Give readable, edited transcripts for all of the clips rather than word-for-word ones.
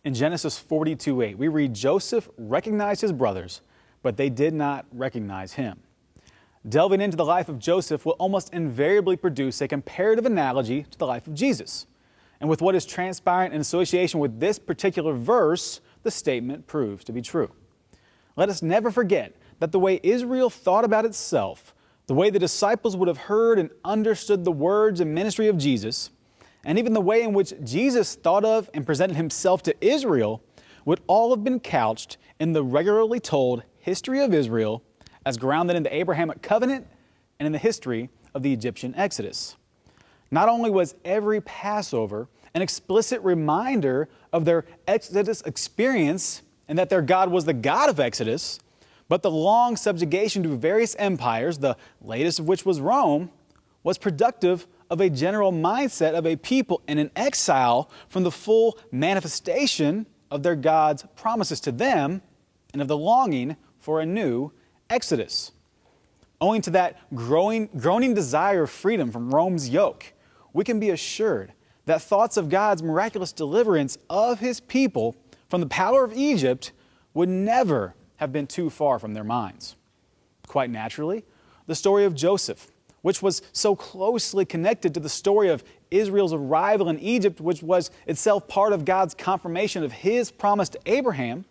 In Genesis 42:8, we read, Joseph recognized his brothers, but they did not recognize him. Delving into the life of Joseph will almost invariably produce a comparative analogy to the life of Jesus. And with what is transparent in association with this particular verse, the statement proves to be true. Let us never forget that the way Israel thought about itself, the way the disciples would have heard and understood the words and ministry of Jesus, and even the way in which Jesus thought of and presented himself to Israel would all have been couched in the regularly told history of Israel as grounded in the Abrahamic covenant and in the history of the Egyptian Exodus. Not only was every Passover an explicit reminder of their Exodus experience and that their God was the God of Exodus, but the long subjugation to various empires, the latest of which was Rome, was productive of a general mindset of a people in an exile from the full manifestation of their God's promises to them and of the longing for a new Exodus. Owing to that groaning desire of freedom from Rome's yoke, we can be assured that thoughts of God's miraculous deliverance of his people from the power of Egypt would never have been too far from their minds. Quite naturally, the story of Joseph, which was so closely connected to the story of Israel's arrival in Egypt, which was itself part of God's confirmation of his promise to Abraham,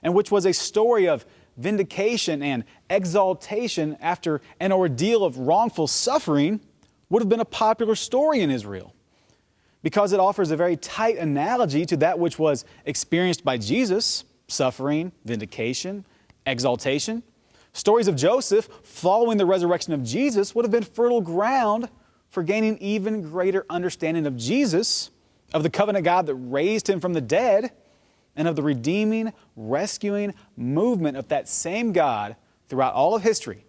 and which was a story of vindication and exaltation after an ordeal of wrongful suffering, would have been a popular story in Israel, because it offers a very tight analogy to that which was experienced by Jesus: suffering, vindication, exaltation. Stories of Joseph following the resurrection of Jesus would have been fertile ground for gaining even greater understanding of Jesus, of the covenant God that raised him from the dead, and of the redeeming, rescuing movement of that same God throughout all of history,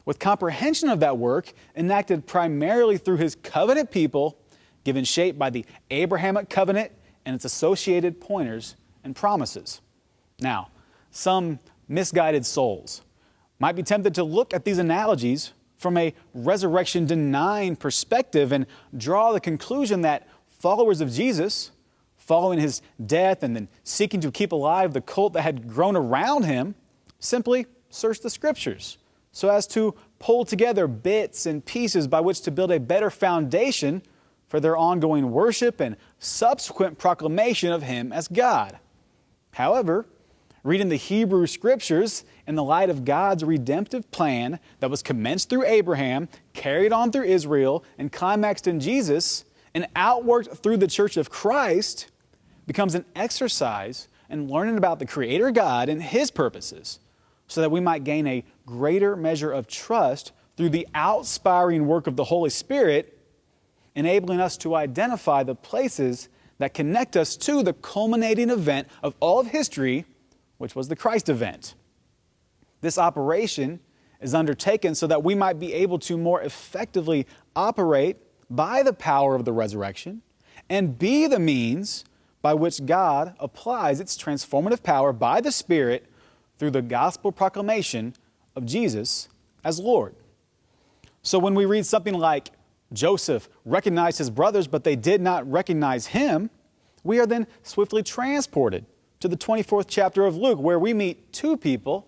with comprehension of that work enacted primarily through his covenant people, given shape by the Abrahamic covenant and its associated pointers and promises. Now, some misguided souls might be tempted to look at these analogies from a resurrection-denying perspective and draw the conclusion that followers of Jesus, following his death and then seeking to keep alive the cult that had grown around him, simply search the Scriptures so as to pull together bits and pieces by which to build a better foundation for their ongoing worship and subsequent proclamation of him as God. However, reading the Hebrew Scriptures in the light of God's redemptive plan that was commenced through Abraham, carried on through Israel, and climaxed in Jesus, and outworked through the Church of Christ, becomes an exercise in learning about the Creator God and his purposes, so that we might gain a greater measure of trust through the outspiring work of the Holy Spirit, enabling us to identify the places that connect us to the culminating event of all of history, which was the Christ event. This operation is undertaken so that we might be able to more effectively operate by the power of the resurrection and be the means by which God applies its transformative power by the Spirit through the gospel proclamation of Jesus as Lord. So when we read something like, Joseph recognized his brothers, but they did not recognize him, we are then swiftly transported to the 24th chapter of Luke, where we meet two people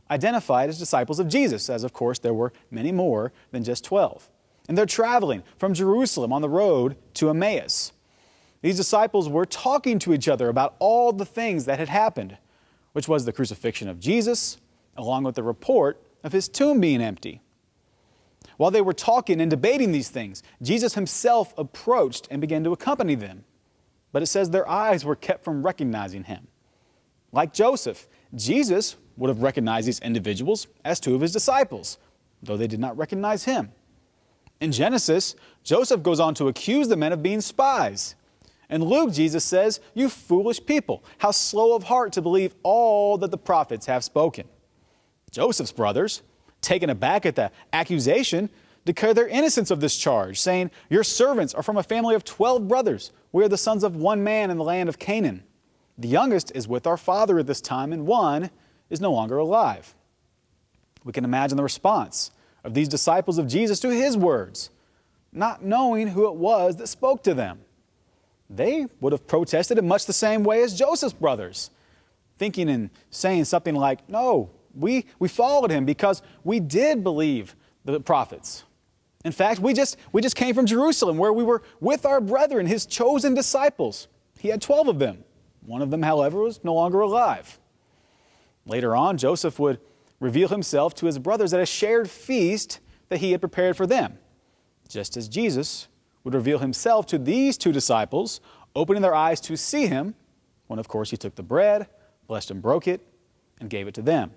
identified as disciples of Jesus, as of course there were many more than just 12. And they're traveling from Jerusalem on the road to Emmaus. These disciples were talking to each other about all the things that had happened, which was the crucifixion of Jesus, along with the report of his tomb being empty. While they were talking and debating these things, Jesus himself approached and began to accompany them. But it says their eyes were kept from recognizing him. Like Joseph, Jesus would have recognized these individuals as two of his disciples, though they did not recognize him. In Genesis, Joseph goes on to accuse the men of being spies. In Luke, Jesus says, "You foolish people, how slow of heart to believe all that the prophets have spoken." Joseph's brothers, taken aback at the accusation, declare their innocence of this charge, saying, "Your servants are from a family of 12 brothers. We are the sons of one man in the land of Canaan. The youngest is with our father at this time, and one is no longer alive." We can imagine the response of these disciples of Jesus to his words, not knowing who it was that spoke to them. they would have protested in much the same way as Joseph's brothers, thinking and saying something like, no, we followed him because we did believe the prophets. In fact, we just came from Jerusalem where we were with our brethren, his chosen disciples. He had 12 of them. One of them, however, was no longer alive. Later on, Joseph would reveal himself to his brothers at a shared feast that he had prepared for them, just as Jesus would reveal himself to these two disciples, opening their eyes to see him, when of course he took the bread, blessed and broke it, and gave it to them.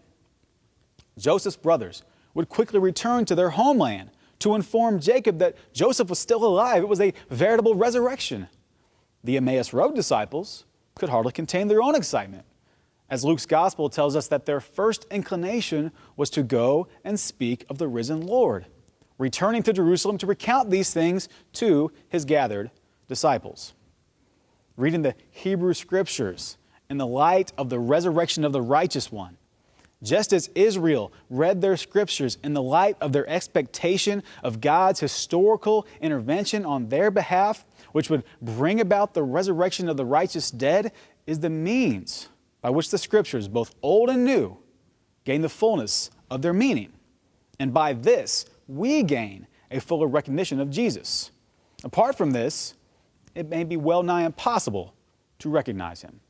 Joseph's brothers would quickly return to their homeland to inform Jacob that Joseph was still alive. It was a veritable resurrection. The Emmaus Road disciples could hardly contain their own excitement, as Luke's gospel tells us that their first inclination was to go and speak of the risen Lord, returning to Jerusalem to recount these things to his gathered disciples. Reading the Hebrew Scriptures in the light of the resurrection of the righteous one, just as Israel read their Scriptures in the light of their expectation of God's historical intervention on their behalf, which would bring about the resurrection of the righteous dead, is the means by which the Scriptures, both old and new, gain the fullness of their meaning. And by this, we gain a fuller recognition of Jesus. Apart from this, it may be well nigh impossible to recognize him.